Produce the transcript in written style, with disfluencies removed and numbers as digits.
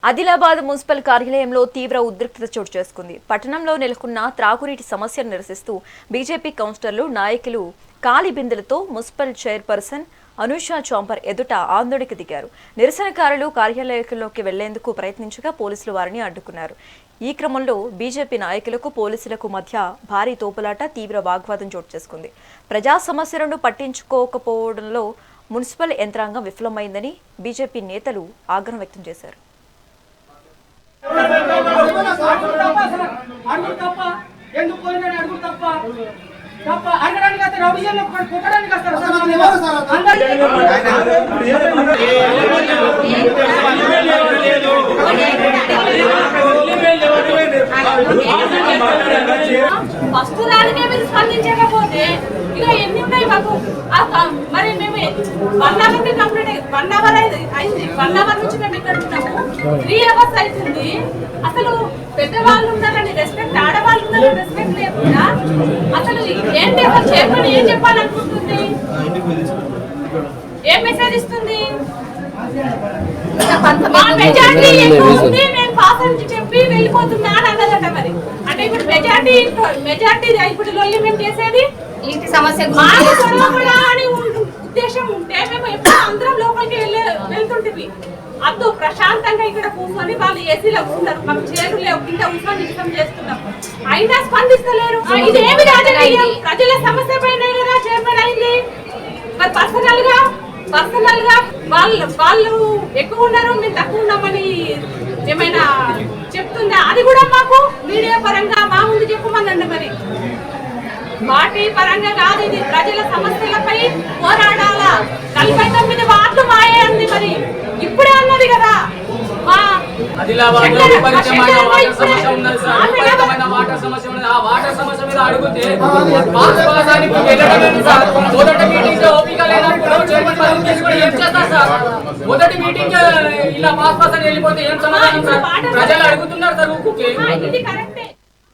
Adilabad municipal కార్యాలయంలో తీవ్ర ఉద్రిక్తత చోటు చేసుకుంది. పట్టణంలో నెలకొన్న త్రాగునీటి సమస్యను నిరసిస్తూ బీజేపీ కౌన్సిలర్లు, నాయకులు ఖాళీ బిందెలతో మున్సిపల్ చైర్పర్సన్ అనుషా చాంపర్ ఎదుట ఆందోళనకు దిగారు. నిరసనకారులు కార్యాలయంలోకి వెళ్లేందుకు ప్రయత్నించగా పోలీసులు వారిని అడ్డుకున్నారు. ఈ క్రమంలో బీజేపీ నాయకులకు పోలీసులకు మధ్య భారీ తోపులాట, తీవ్ర వాగ్వాదం చోటు చేసుకుంది. ప్రజా సమస్యలను పట్టించుకోకపోవడంలో మున్సిపల్ యంత్రాంగం విఫలమైందని బీజేపీ నేతలు ఆగ్రహం వ్యక్తం చేశారు. వస్తువులకే మీరు స్పందించకపోతే ఇక ఎన్ని ఉన్నాయి మాకు. మరి మేము 1 అవర్ కంప్లీట్ 1 అవర్ అయింది. 1 అవర్ నుంచి మేము ఇక్కడ ఉన్నాము. 3 అవర్స్ అవుతుంది. అసలు పెద్దవాళ్ళు ఉన్నారని రెస్పెక్ట్, ఆడవాళ్ళు ఉన్నారని రెస్పెక్ట్ లేకుండా అసలు ఏంటి అసలు చెప్పని ఏం చెప్పాలనుకుంటుంది, ఏం మెసేజ్ ఇస్తుంది? మెజార్టీ ఎక్కువ ఉంది, నేను పాస్ అని చెప్పి వెళ్ళిపోతున్నా అని అన్నదట. మరి అంటే ఇప్పుడు మెజార్టీ ఇప్పుడు లొల్లి మేము చేసేది ఇంటి సమస్య కూడా అని ఉద్దేశం ఉంటే మేము ఎప్పుడు అందరం లోపలికి వెళ్తుంటివి. అద్దు ప్రశాంతంగా ఇక్కడ కూర్చొని వాళ్ళు ఏసీలో ఉన్నారు, మాకు చేరు లేవు, కింద కూర్చొని ఇష్టం చేస్తున్నాం, అయినా స్పందిస్తలేరు. ఇదేమి రాజకీయం? ప్రజల సమస్య పైన కదా చైర్మన్ అయింది. మరి పర్సనల్ గా వాళ్ళు ఎక్కువ ఉన్నారు, మేము తక్కువ ఉన్నామని ఏమైనా చెప్తుందా? అది కూడా మాకు మీడియా పరంగా మా ముందు చెప్పమనండి. మరి పార్టీ పరంగా కాదు, ఇది ప్రజల సమస్యలపై పోరాడాలా. 49 వార్డులు మాయే అంది, మరి ఇప్పుడే అన్నది కదా. వాటర్ సమస్య మీద అడిగితే మొదటి మీటింగ్ ఓపిక మొదటి మీటింగ్ ఇలా పాస్ పాస్ అని వెళ్ళిపోతే ఏం సమాధానం సార్? ప్రజలు అడుగుతున్నారు సార్. కరెక్టే.